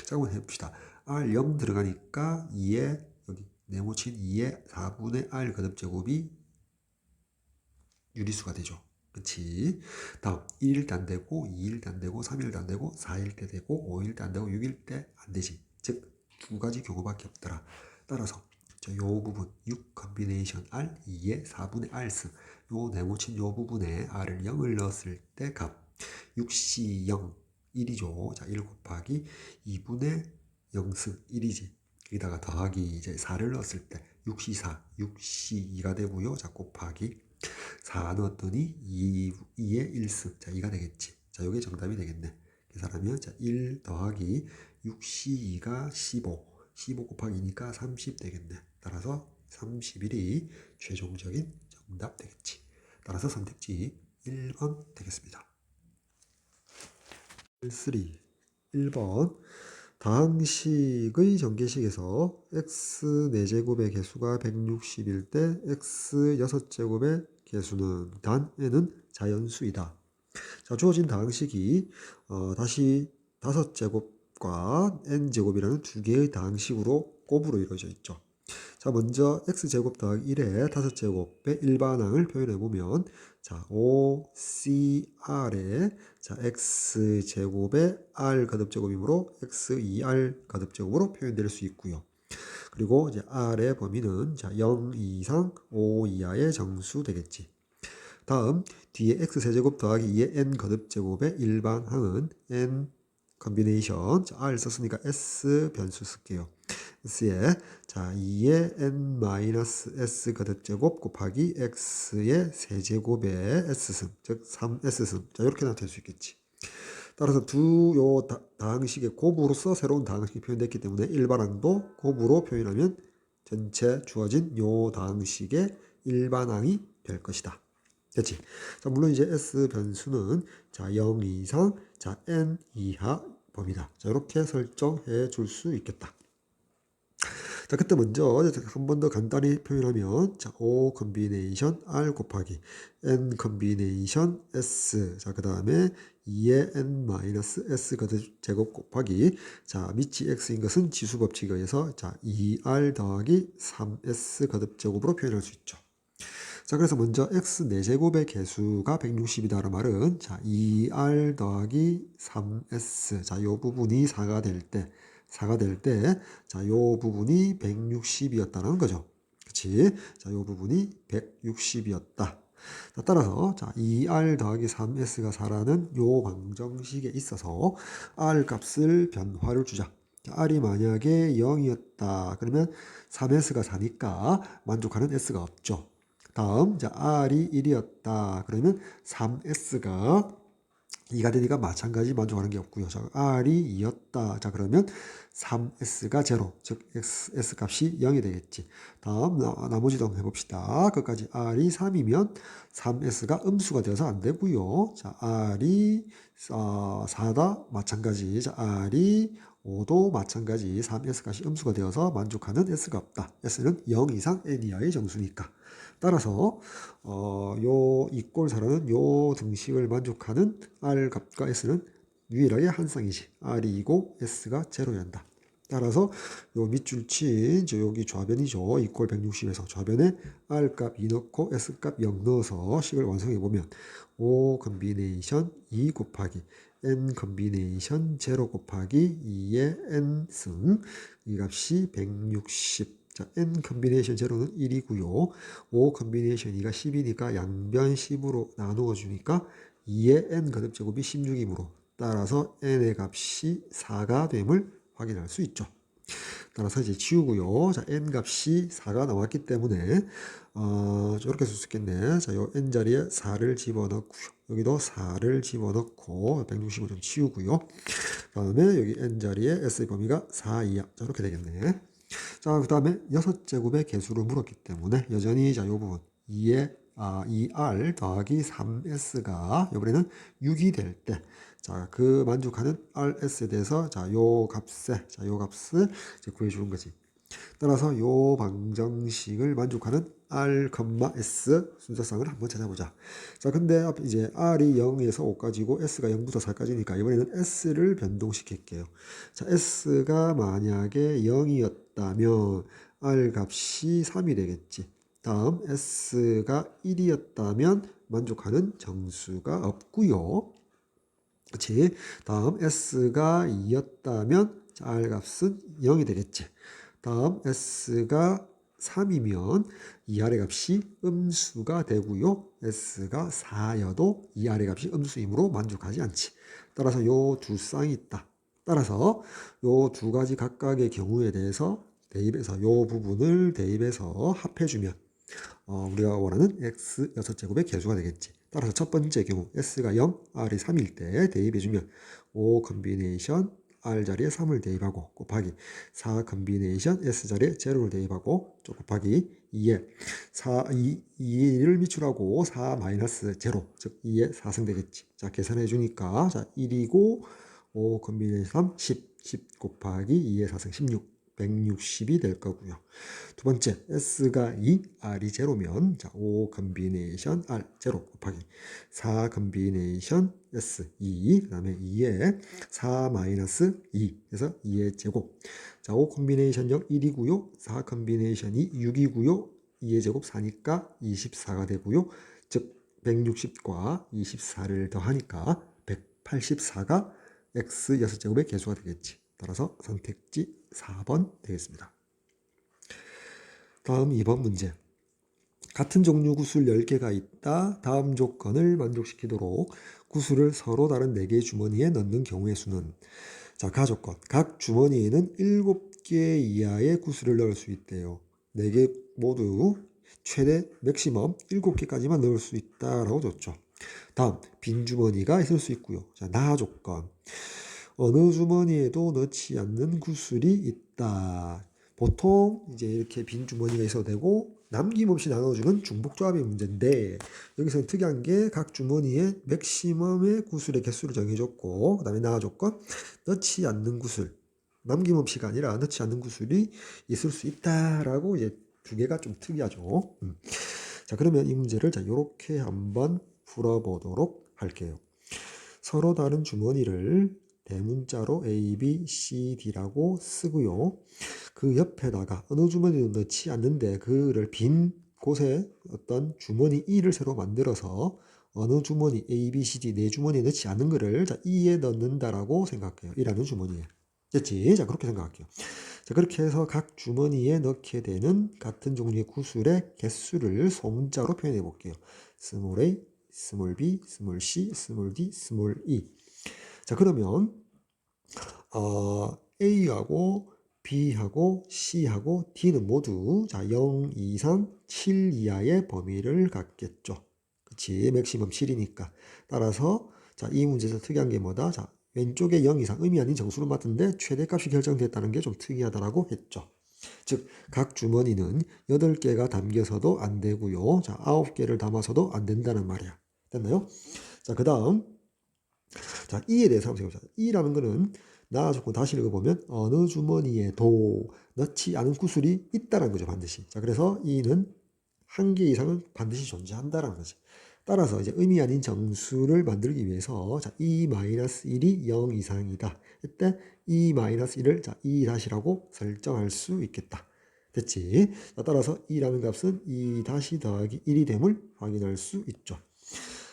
자, 한번 해봅시다. R 0 들어가니까 2의 여기 네모친 2의 4분의 R 거듭제곱이 유리수가 되죠. 그치? 다음 1일 때 안 되고 2일 때 안 되고 3일 때 안 되고 4일 때 되고 5일 때 안 되고 6일 때 안 되지. 즉 두 가지 경우밖에 없더라. 따라서 자, 요 부분 6 컨비네이션 R 2의 4분의 R승 요 네모친 요 부분에 R을 0을 넣었을 때 값 6C 0 1이죠. 자, 1 곱하기 2분의 0승 1이지. 여기다가 더하기 이제 4를 넣었을 때 6C 4, 6C 2가 되고요. 자, 곱하기 4 넣었더니 2의 1승. 자, 2가 되겠지. 자, 요게 정답이 되겠네. 계산하면 자, 1 더하기 6C 2가 15. 15 곱하기 2니까 30 되겠네. 따라서 31이 최종적인 정답 되겠지. 따라서 선택지 1번 되겠습니다. 3. 1번 다항식의 전개식에서 x 4제곱의 개수가 160일 때 x 6제곱의 개수는 단 n은 자연수이다. 자, 주어진 다항식이 다시 5제곱과 n제곱이라는 두 개의 다항식으로 곱으로 이루어져 있죠. 자, 먼저 x제곱 더하기 1의 5제곱의 일반항을 표현해보면 자, 5cr에 자, x제곱의 r 거듭제곱이므로 x2r 거듭제곱으로 표현될 수 있고요. 그리고 이제 r의 범위는 자, 0 이상 5 이하의 정수 되겠지. 다음 뒤에 x세제곱 더하기 2의 n 거듭제곱의 일반항은 n 컨비네이션 자, r 썼으니까 s 변수 쓸게요. s에 자 2의 n-s 거듭제곱 곱하기 x의 세제곱의 s승 즉 3s승 자 이렇게 나타낼 수 있겠지. 따라서 요 다항식의 곱으로서 새로운 다항식이 표현됐기 때문에 일반항도 곱으로 표현하면 전체 주어진 요 다항식의 일반항이 될 것이다. 됐지? 자, 물론 이제 s 변수는 자 0 이상 자 n 이하 범위다. 자 이렇게 설정해 줄 수 있겠다. 자, 그때 먼저 한 번 더 간단히 표현하면 자, O 컨비네이션 R 곱하기 N 컨비네이션 S 자, 그 다음에 2의 N-S 제곱 곱하기 자, 밑이 X인 것은 지수 법칙에 의해서 자, 2R 더하기 3S 거듭제곱으로 표현할 수 있죠. 자, 그래서 먼저 x 4제곱의 개수가 160이다라는 말은 자, 2r 더하기 3s 자, 요 부분이 4가 될 때 자, 요 부분이 160이었다는 거죠. 그치? 자, 요 부분이 160이었다. 자, 따라서 자, 2r 더하기 3s가 4라는 요 방정식에 있어서 r 값을 변화를 주자. 자, r이 만약에 0이었다. 그러면 3s가 4니까 만족하는 s가 없죠. 다음 자, r이 1이었다. 그러면 3s가 2가 되니까 마찬가지 만족하는 게 없고요. 자, r이 2였다. 자, 그러면 3s가 0, 즉 s 값이 0이 되겠지. 다음 나머지도 한번 해봅시다. 끝까지 r이 3이면 3s가 음수가 되어서 안 되고요. 자, r이 4다 마찬가지. 자, r이 5도 마찬가지. 3s 값이 음수가 되어서 만족하는 s가 없다. s는 0 이상 n 이하의 정수니까. 따라서 요 이꼴사라는 요 등식을 만족하는 r 값과 s는 유일하게 한 쌍이지. r이 2고 s가 0였다. 따라서 요 밑줄 친 여기 좌변이죠. 이꼴 160에서 좌변에 r 값 2 넣고 s 값 0 넣어서 식을 완성해 보면 5 컨비네이션 2 곱하기 n 컨비네이션 0 곱하기 2의 n승 이 값이 160 자, n 컨비네이션 0는 1이고요. 5 컨비네이션 2가 10이니까 양변 10으로 나누어 주니까 2의 n 거듭제곱이 16이므로 따라서 n의 값이 4가 됨을 확인할 수 있죠. 따라서 이제 지우고요. 자, n 값이 4가 나왔기 때문에 저렇게 쓸 수 있겠네. 자, 요 n 자리에 4를 집어넣고요. 여기도 4를 집어넣고 165 좀 치우고요. 그다음에 여기 n 자리에 s의 범위가 4 이하. 자, 이렇게 되겠네. 자, 그 다음에 6제곱의 개수를 물었기 때문에 여전히 자, 요 부분 2r 더하기 3s가 이번에는 6이 될 때 자, 그 만족하는 rs에 대해서 자, 요 값을 이제 구해주는 거지. 따라서 요 방정식을 만족하는 r, s 순서상을 한번 찾아보자. 자, 근데 이제 r이 0에서 5까지고 s가 0부터 4까지니까 이번에는 s를 변동시킬게요. 자, s가 만약에 0이었다면 r 값이 3이 되겠지. 다음 s가 1이었다면 만족하는 정수가 없고요. 그치? 다음 s가 2였다면 r 값은 0이 되겠지. 다음 s가 3이면 이 아래 값이 음수가 되고요. S가 4여도 이 아래 값이 음수이므로 만족하지 않지. 따라서 요 두 쌍이 있다. 따라서 요 두 가지 각각의 경우에 대해서 대입해서 요 부분을 대입해서 합해주면 우리가 원하는 x 6제곱의 개수가 되겠지. 따라서 첫 번째 경우 s가 0, r이 3일 때 대입해주면 5 컨비네이션 r 자리에 3을 대입하고 곱하기 4 컨비네이션 s 자리에 제로를 대입하고 또 곱하기 2에 2를 미출하고 4 마이너스 제로 즉 2에 4승 되겠지. 자 계산해 주니까 자 1이고 5 컨비네이션 3 10 곱하기 2에 4승 16 160이 될 거고요. 두 번째 S가 2, R이 제로면 자, 5 컨비네이션 R 제로 곱하기 4 컨비네이션 S 2, 그 다음에 2에 4 마이너스 2 그래서 2의 제곱. 자, 5 컨비네이션 0 1이고요. 4 컨비네이션 2 6이고요. 2의 제곱 4니까 24가 되고요. 즉 160과 24를 더하니까 184가 X 6제곱의 개수가 되겠지. 따라서 선택지 4번 되겠습니다. 다음 2번 문제. 같은 종류 구슬 10개가 있다. 다음 조건을 만족시키도록 구슬을 서로 다른 4개의 주머니에 넣는 경우의 수는 자, 가조건. 각 주머니에는 7개 이하의 구슬을 넣을 수 있대요. 4개 모두 최대 맥시멈 7개까지만 넣을 수 있다라고 줬죠. 다음 빈 주머니가 있을 수 있고요. 자, 나 조건. 어느 주머니에도 넣지 않는 구슬이 있다. 보통 이제 이렇게 빈 주머니가 있어도 되고 남김없이 나눠주는 중복조합의 문제인데 여기서는 특이한 게 각 주머니에 맥시멈의 구슬의 개수를 정해줬고 그 다음에 나 조건 넣지 않는 구슬 남김없이가 아니라 넣지 않는 구슬이 있을 수 있다라고 이제 두 개가 좀 특이하죠. 자 그러면 이 문제를 자 이렇게 한번 풀어보도록 할게요. 서로 다른 주머니를 대문자로 A, B, C, D라고 쓰고요. 그 옆에다가 어느 주머니도 넣지 않는데 그를 빈 곳에 어떤 주머니 E를 새로 만들어서 어느 주머니 A, B, C, D 네 주머니에 넣지 않는 거를 자 E에 넣는다라고 생각해요. E라는 주머니에. 됐지? 자 그렇게 생각할게요. 자 그렇게 해서 각 주머니에 넣게 되는 같은 종류의 구슬의 개수를 소문자로 표현해 볼게요. 스몰 a, 스몰 b, 스몰 c, 스몰 d, 스몰 e. 자 그러면 A하고 B하고 C하고 D는 모두 자 0 이상 7 이하의 범위를 갖겠죠. 그치? 맥시멈 7이니까. 따라서 자 이 문제에서 특이한 게 뭐다? 자 왼쪽에 0 이상 의미 아닌 정수를 맞는데 최대값이 결정됐다는 게 좀 특이하다라고 했죠. 즉 각 주머니는 8개가 담겨서도 안 되고요. 자 9개를 담아서도 안 된다는 말이야. 됐나요? 자 그 다음 자 E에 대해서 한번 생각해보자. E라는 거는 나 조건 다시 읽어보면 어느 주머니에도 넣지 않은 구슬이 있다는 거죠. 반드시. 자 그래서 E는 한 개 이상은 반드시 존재한다는 거지. 따라서 이제 의미 아닌 정수를 만들기 위해서 자 E-1이 0 이상이다. 이때 E-1을 자 E-라고 설정할 수 있겠다. 됐지? 자, 따라서 E라는 값은 E 다시 더하기 1이 됨을 확인할 수 있죠.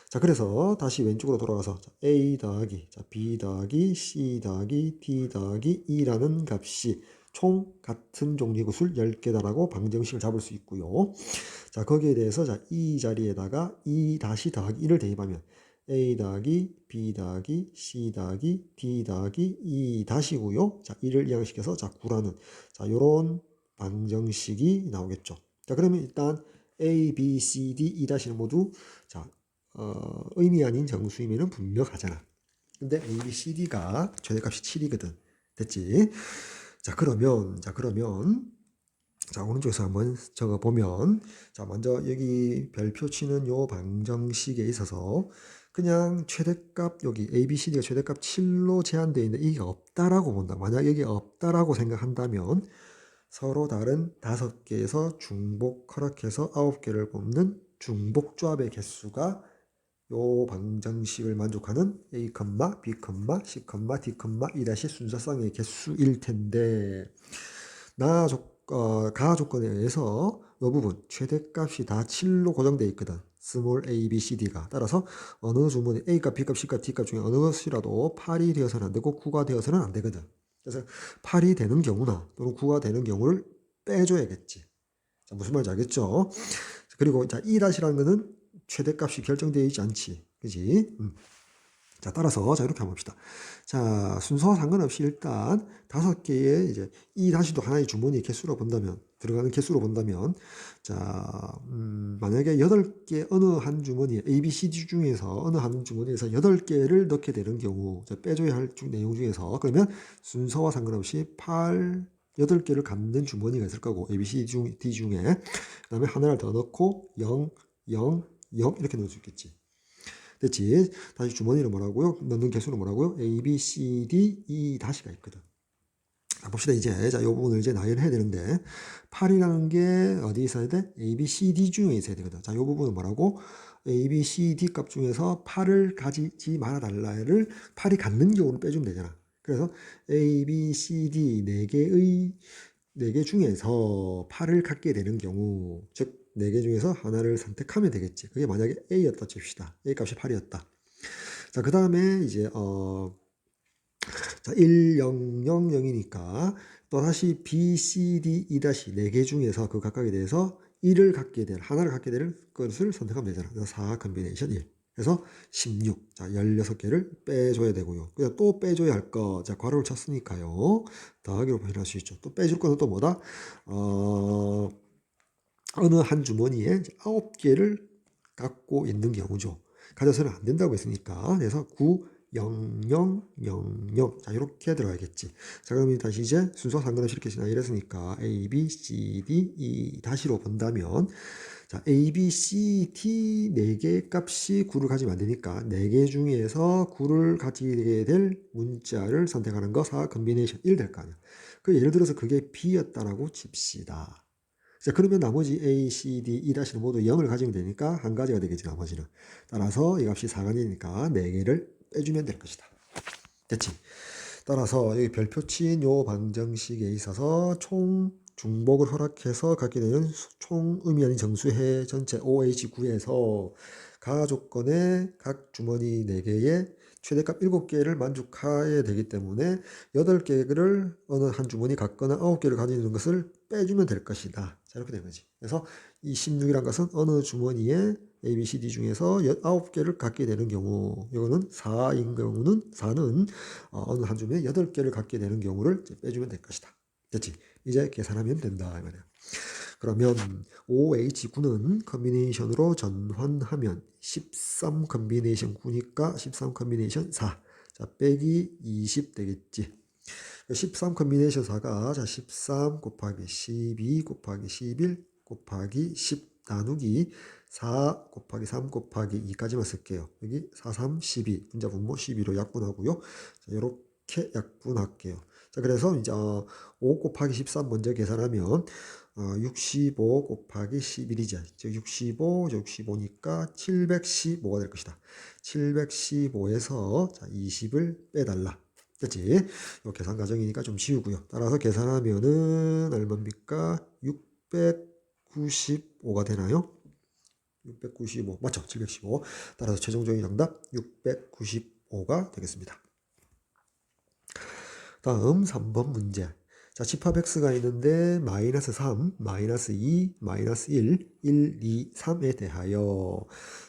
자 그래서 다시 왼쪽으로 돌아가서 A 더하기 B 더하기 C 더하기 D 더하기 E라는 값이 총 같은 종류의 구슬 10개다라고 방정식을 잡을 수 있고요. 자 거기에 대해서 자 E 자리에다가 E 다시 더하기 1을 대입하면 A 더하기 B 더하기 C 더하기 D 더하기 E 다시고요. 자 1을 이항시켜서 자 9라는 자 요런 방정식이 나오겠죠. 자 그러면 일단 A, B, C, D, E 다시는 모두 자 의미 아닌 정수이면 분명하잖아. 근데 A, B, C, D가 최대값이 7이거든. 됐지? 자 그러면 자 오른쪽에서 한번 적어보면 자 먼저 여기 별표 치는 요 방정식에 있어서 그냥 최대값 여기 A, B, C, D가 최대값 7로 제한되어 있는데 이게 없다라고 본다. 만약 여기 없다라고 생각한다면 서로 다른 5개에서 중복 허락해서 9개를 뽑는 중복조합의 개수가 요 방정식을 만족하는 A, B, C, D, E' 순서상의 개수일 텐데 가 조건에 의해서 이 부분 최대값이 다 7로 고정되어 있거든. 스몰 a, b, c, d가. 따라서 어느 주문에 A값, B값, C값, D값 중에 어느 것이라도 8이 되어서는 안 되고 9가 되어서는 안 되거든. 그래서 8이 되는 경우나 또는 9가 되는 경우를 빼줘야겠지. 자, 무슨 말인지 알겠죠? 그리고 자, 이 다시라는 거는 최대값이 결정되어 있지 않지. 그지? 자, 따라서 자 이렇게 한번 봅시다. 자, 순서와 상관없이 일단 5개의 이제 이 다시도 하나의 주머니 개수로 본다면 들어가는 개수로 본다면 자, 만약에 8개 어느 한 주머니에 A, B, C, D 중에서 어느 한 주머니에서 8개를 넣게 되는 경우 자, 빼줘야 할 내용 중에서 그러면 순서와 상관없이 8개를 갖는 주머니가 있을 거고 A, B, C, D 중에 그다음에 하나를 더 넣고 0, 0, 0 이렇게 넣을 수 있겠지. 됐지? 다시 주머니를 뭐라고요? 넣는 개수는 뭐라고요? A, B, C, D, E 다시가 있거든. 자, 봅시다. 이제 자, 이 부분을 이제 나열해야 되는데 8이라는 게 어디 있어야 돼? A, B, C, D 중에 있어야 되거든. 자, 이 부분은 뭐라고? A, B, C, D 값 중에서 8을 가지지 말아달라를 8이 갖는 경우를 빼주면 되잖아. 그래서 A, B, C, D 4개 중에서 8을 갖게 되는 경우, 즉 4개 중에서 하나를 선택하면 되겠지. 그게 만약에 A였다 칩시다. A 값이 8이었다. 자, 그 다음에 이제 자, 1, 0, 0, 0이니까 또다시 B, C, D, E 다시 4개 중에서 그 각각에 대해서 1을 갖게 될, 하나를 갖게 될 것을 선택하면 되잖아. 그래서 4 컨비네이션 1. 그래서 16. 자, 16개를 빼줘야 되고요. 그냥 또 빼줘야 할 거. 자, 괄호를 쳤으니까요. 더하기로 표현할 수 있죠. 또 빼줄 거는 또 뭐다? 어느 한 주머니에 9개를 갖고 있는 경우죠. 가져서는 안 된다고 했으니까. 그래서 9, 0, 0, 0, 0. 자, 이렇게 들어가겠지. 자, 그러면 다시 이제 순서 상관없이 이렇게 이랬으니까 A, B, C, D, E 다시로 본다면 자, A, B, C, D 4개 값이 9를 가지면 안 되니까 4개 중에서 9를 가지게 될 문자를 선택하는 거 4 컨비네이션 1 될 거 아니야. 그 예를 들어서 그게 B였다라고 칩시다. 자, 그러면 나머지 A, C, D, E 다시는 모두 0을 가지면 되니까 한 가지가 되겠지, 나머지는. 따라서 이 값이 4가 되니까 4개를 빼주면 될 것이다. 됐지? 따라서 여기 별표 친 요 방정식에 있어서 총 중복을 허락해서 갖게 되는 총 의미 아닌 정수해 전체 OH9에서 가 조건의 각 주머니 4개의 최대값 7개를 만족해야 되기 때문에 8개를 어느 한 주머니 갖거나 9개를 가지는 것을 빼주면 될 것이다. 자, 이렇게 된 거지. 그래서 이 16이란 것은 어느 주머니에 A, B, C, D 중에서 9개를 갖게 되는 경우, 이거는 4인 경우는 4는 어느 한 주머니에 8개를 갖게 되는 경우를 빼주면 될 것이다. 됐지? 이제 계산하면 된다. 이 말이야. 그러면 OH9는 컨비네이션으로 전환하면 13 컨비네이션 9니까 13 컨비네이션 4. 자, 빼기 20 되겠지. 13 컨비네이션 4가 자, 13 곱하기 12 곱하기 11 곱하기 10 나누기 4 곱하기 3 곱하기 2까지만 쓸게요. 여기 4, 3, 12. 분자 분모 12로 약분하고요. 자, 이렇게 약분할게요. 자, 그래서 이제 5 곱하기 13 먼저 계산하면 65 곱하기 11이죠. 즉 65, 65니까 715가 될 것이다. 715에서 자, 20을 빼달라. 됐지? 이 계산 과정이니까 좀 쉬우고요. 따라서 계산하면은 얼마입니까? 695가 되나요? 695 맞죠? 715. 따라서 최종적인 정답 695가 되겠습니다. 다음 3번 문제. 자, 집합 x가 있는데 마이너스 3, 마이너스 2, 마이너스 1, 1, 2, 3에 대하여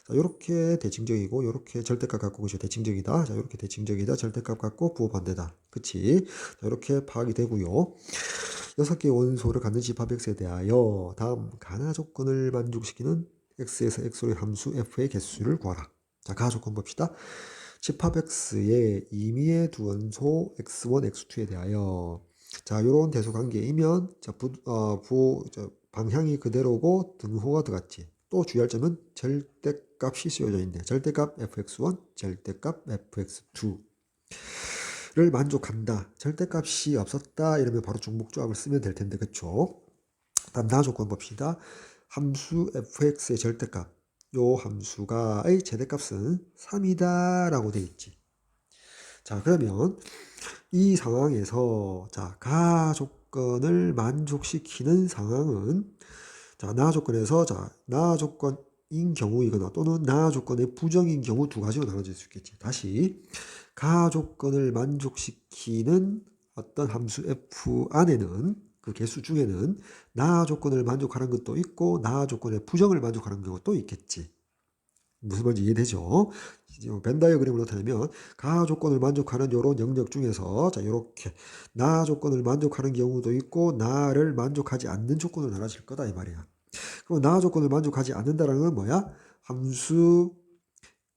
자, 요렇게 대칭적이고 요렇게 절대값 갖고 그죠? 대칭적이다. 자, 요렇게 대칭적이다. 절대값 갖고 부호반대다. 그치? 자, 이렇게 파악이 되고요. 6개의 원소를 갖는 집합 x에 대하여 다음 가나 조건을 만족시키는 x에서 x로의 함수 f의 개수를 구하라. 자, 가나 조건 봅시다. 집합 x의 임의의 두 원소 x1, x2에 대하여 자, 요런 대소 관계이면 자, 방향이 그대로고 등호가 들어갔지. 또 주의할 점은 절대값이 쓰여져 있네. 절대값 fx1, 절대값 fx2를 만족한다. 절대값이 없었다. 이러면 바로 중복조합을 쓰면 될 텐데, 그쵸? 다음 조건 봅시다. 함수 fx의 절대값. 요 함수가의 최대값은 3이다 라고 되어 있지. 자, 그러면 이 상황에서 자, 가 조건을 만족시키는 상황은 자, 나 조건에서 자, 나 조건인 경우이거나 또는 나 조건의 부정인 경우 두 가지로 나눠질 수 있겠지. 다시 가 조건을 만족시키는 어떤 함수 f 안에는 그 개수 중에는 나 조건을 만족하는 것도 있고 나 조건의 부정을 만족하는 경우도 있겠지. 무슨 말인지 이해되죠? 벤 다이어그램으로 나타내면 가 조건을 만족하는 요런 영역 중에서 자 요렇게 나 조건을 만족하는 경우도 있고 나를 만족하지 않는 조건을 나눠질 거다 이 말이야. 그럼 나 조건을 만족하지 않는다라는 건 뭐야? 함수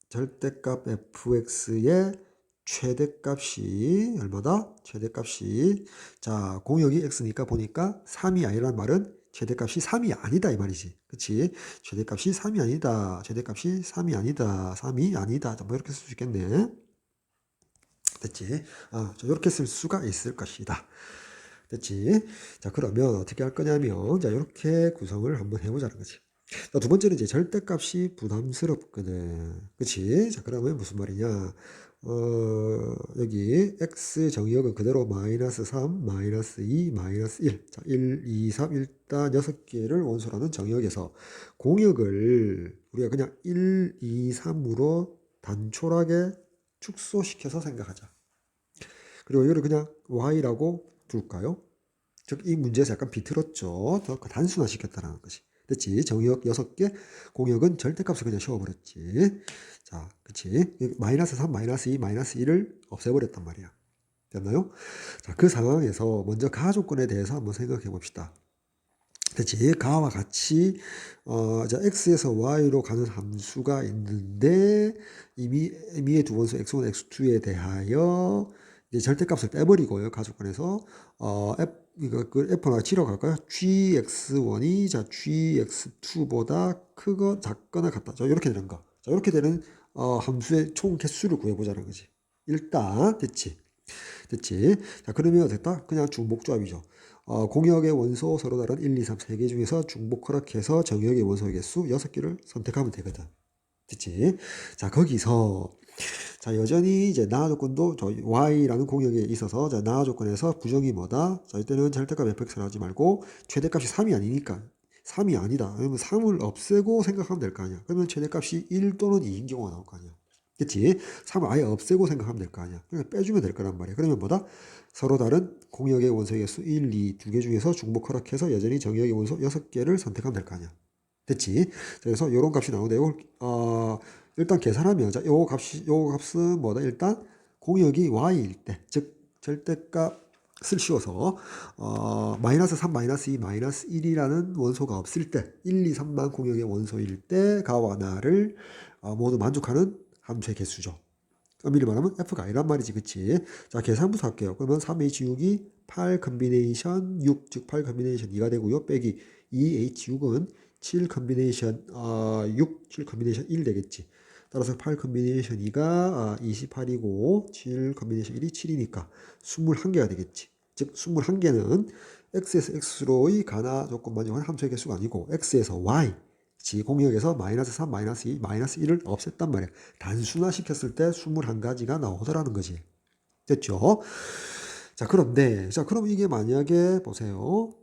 절대값 fx의 최대값이 얼마다? 최대값이 자 공역이 x니까 보니까 3이 아니란 말은 최대값이 3이 아니다 이 말이지. 그치? 최대값이 3이 아니다. 최대값이 3이 아니다. 3이 아니다. 뭐 이렇게 쓸 수 있겠네. 됐지? 이렇게 쓸 수가 있을 것이다. 됐지? 자, 그러면 어떻게 할 거냐면, 자, 이렇게 구성을 한번 해보자는 거지. 자, 두 번째는 이제 절대값이 부담스럽거든. 그치? 자, 그러면 무슨 말이냐? 여기 x 정의역은 그대로 마이너스 3, 마이너스 2, 마이너스 1. 자, 1, 2, 3 일단 6개를 원소라는 정의역에서 공역을 우리가 그냥 1, 2, 3으로 단촐하게 축소시켜서 생각하자. 그리고 이거를 그냥 y라고 둘까요? 즉, 이 문제에서 약간 비틀었죠. 더 단순화시켰다는 것이. 됐지? 정의역 6개, 공역은 절대값을 그냥 씌워버렸지. 자, 그치? 마이너스 3, 마이너스 2, 마이너스 1을 없애버렸단 말이야. 됐나요? 자, 그 상황에서 먼저 가 조건에 대해서 한번 생각해 봅시다. 됐지? 가와 같이, 자, x에서 y로 가는 함수가 있는데, 이미 의미의 두 원소 x1, x2에 대하여 이제 절대값을 빼버리고요. 가조건에서, 그 F나 G로 갈까요? GX1이 자 GX2보다 크거 작거나 같다. 자, 이렇게 되는 거. 자, 이렇게 되는 함수의 총 개수를 구해보자는 거지. 일단 됐지. 됐지. 자, 그러면 됐다. 그냥 중복조합이죠. 공역의 원소 서로 다른 1, 2, 3, 3개 중에서 중복 허락해서 정역의 원소의 개수 6개를 선택하면 되거든. 됐지. 자, 거기서 자, 여전히 이제 나 조건도 저 y라는 공역에 있어서 자, 나 조건에서 부정이 뭐다? 자, 이때는 절대값 fx를 하지 말고 최대값이 3이 아니니까 3이 아니다. 그러면 3을 없애고 생각하면 될 거 아니야. 그러면 최대값이 1 또는 2인 경우가 나올 거 아니야. 그치? 3을 아예 없애고 생각하면 될 거 아니야. 그러니까 빼주면 될 거란 말이야. 그러면 뭐다? 서로 다른 공역의 원소의 수 1, 2, 두 개 중에서 중복 허락해서 여전히 정역의 원소 6개를 선택하면 될 거 아니야. 됐지? 그래서 이런 값이 나오는데 이걸 일단 계산하면 자, 요 값은 뭐다? 일단 공역이 y일 때, 즉 절대값을 씌워서 마이너스 3, 마이너스 2, 마이너스 1이라는 원소가 없을 때 1, 2, 3만 공역의 원소일 때 가와 나를 모두 만족하는 함수의 개수죠. 엄밀히 말하면 f가 아니란 말이지, 그치? 자, 계산부터 할게요. 그러면 3H6이 8 컨비네이션 6, 즉 8 컨비네이션 2가 되고요. 빼기 2H6은 7 컨비네이션 6, 7 컨비네이션 1 되겠지. 따라서 8 컨비네이션 2가 28이고 7 컨비네이션 1이 7이니까 21개가 되겠지. 즉 21개는 x에서 x로의 가나 조건 만족하는 함수의 개수가 아니고 x에서 y 공역에서 마이너스 3, 마이너스 2, 마이너스 1을 없앴단 말이야. 단순화시켰을 때 21가지가 나오더라는 거지. 됐죠? 자, 그런데, 자, 그럼 이게 만약에, 보세요.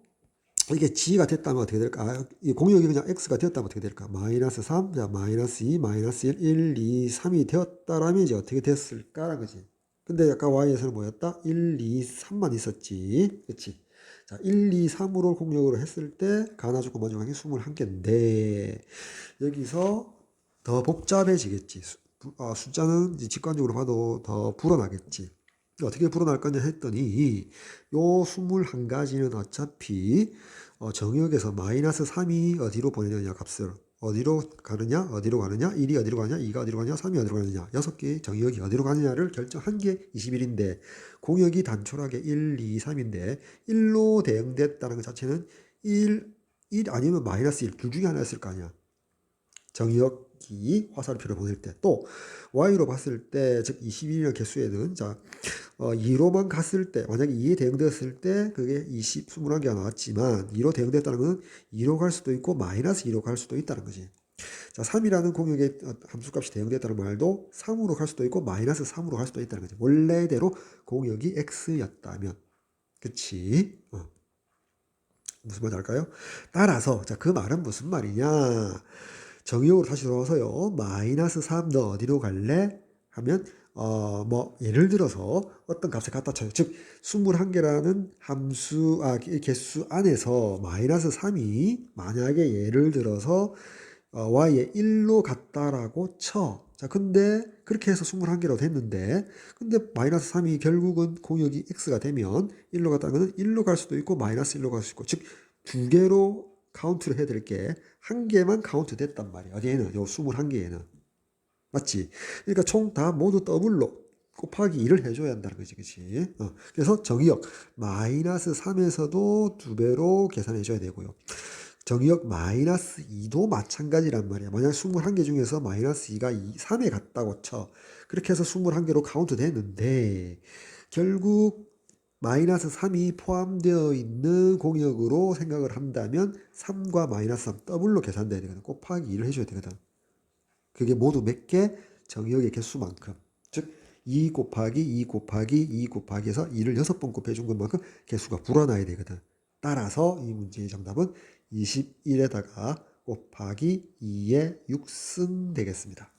이게 G가 됐다면 어떻게 될까? 이 공역이 그냥 X가 되었다면 어떻게 될까? 마이너스 3, 자, 마이너스 2, 마이너스 1, 2, 3이 되었다라면 이제 어떻게 됐을까라는 거지. 근데 아까 Y에서는 뭐였다? 1, 2, 3만 있었지. 그치? 자, 1, 2, 3으로 공역으로 했을 때 가나 조건 만족하기 21개인데 여기서 더 복잡해지겠지. 숫자는 이제 직관적으로 봐도 더 불어나겠지. 어떻게 불어날 거냐 했더니 요 21가지는 어차피 정역에서 마이너스 3이 어디로 보내느냐 값을 어디로 가느냐 1이 어디로 가느냐 2가 어디로 가느냐 3이 어디로 가느냐 6개의 정역이 어디로 가느냐를 결정한 게 21인데 공역이 단촐하게 1, 2, 3인데 1로 대응됐다는 것 자체는 1 아니면 마이너스 1 둘 중에 하나였을 거 아니야. 정역이 화살표를 보낼 때 또 y로 봤을 때 즉 21이라는 개수에는 자 2로만 갔을 때 만약에 2에 대응되었을 때 그게 21개가 나왔지만 2로 대응됐다는 건 2로 갈 수도 있고 마이너스 2로 갈 수도 있다는 거지. 자, 3이라는 공역의 함수값이 대응됐다는 말도 3으로 갈 수도 있고 마이너스 3으로 갈 수도 있다는 거지. 원래대로 공역이 x였다면. 그치? 무슨 말인지 알까요? 따라서 자, 그 말은 무슨 말이냐? 정의역으로 다시 돌아와서요. 마이너스 3 너 어디로 갈래? 하면 뭐 예를 들어서 어떤 값을 갖다 쳐요. 즉 21개라는 함수 이 개수 안에서 마이너스 3이 만약에 예를 들어서 y에 1로 같다라고 쳐. 자, 근데 그렇게 해서 21개라고 됐는데 근데 마이너스 3이 결국은 공역이 x가 되면 1로 갔다는 거는 1로 갈 수도 있고 마이너스 1로 갈 수 있고 즉 두 개로 카운트를 해드릴 게 한 개만 카운트 됐단 말이야. 어디에는? 요 21개에는. 맞지? 그러니까 총 다 모두 더블로 곱하기 2를 해줘야 한다는 거지. 그치? 그래서 정의역 마이너스 3에서도 2배로 계산해 줘야 되고요. 정의역 마이너스 2도 마찬가지란 말이야. 만약 21개 중에서 마이너스 2가 3에 갔다고 쳐. 그렇게 해서 21개로 카운트 됐는데 결국 마이너스 3이 포함되어 있는 공역으로 생각을 한다면 3과 마이너스 3 더블로 계산돼야 되거든. 곱하기 2를 해줘야 되거든. 그게 모두 몇 개? 정의역의 개수만큼. 즉, 2 곱하기 2 곱하기 2 곱하기 해서 2를 6번 곱해준 것만큼 개수가 불어나야 되거든. 따라서 이 문제의 정답은 21에다가 곱하기 2의 6승 되겠습니다.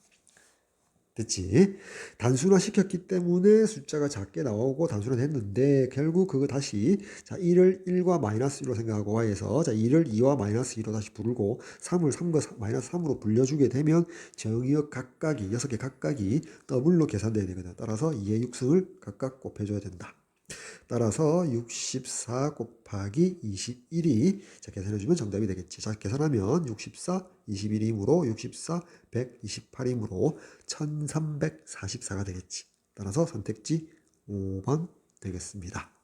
됐지? 단순화 시켰기 때문에 숫자가 작게 나오고 단순화 했는데 결국 그거 다시 자 1을 1과 마이너스 1로 생각하고 y에서 자 2를 2와 마이너스 2로 다시 부르고 3을 3과 마이너스 3으로 불려주게 되면 정의역 각각이 6개 각각이 더블로 계산돼야 되거든. 따라서 2의 6승을 각각 곱해줘야 된다. 따라서 64 곱하기 21이 자 계산해주면 정답이 되겠지. 자 계산하면 64, 21이므로 64, 128이므로 1344가 되겠지. 따라서 선택지 5번 되겠습니다.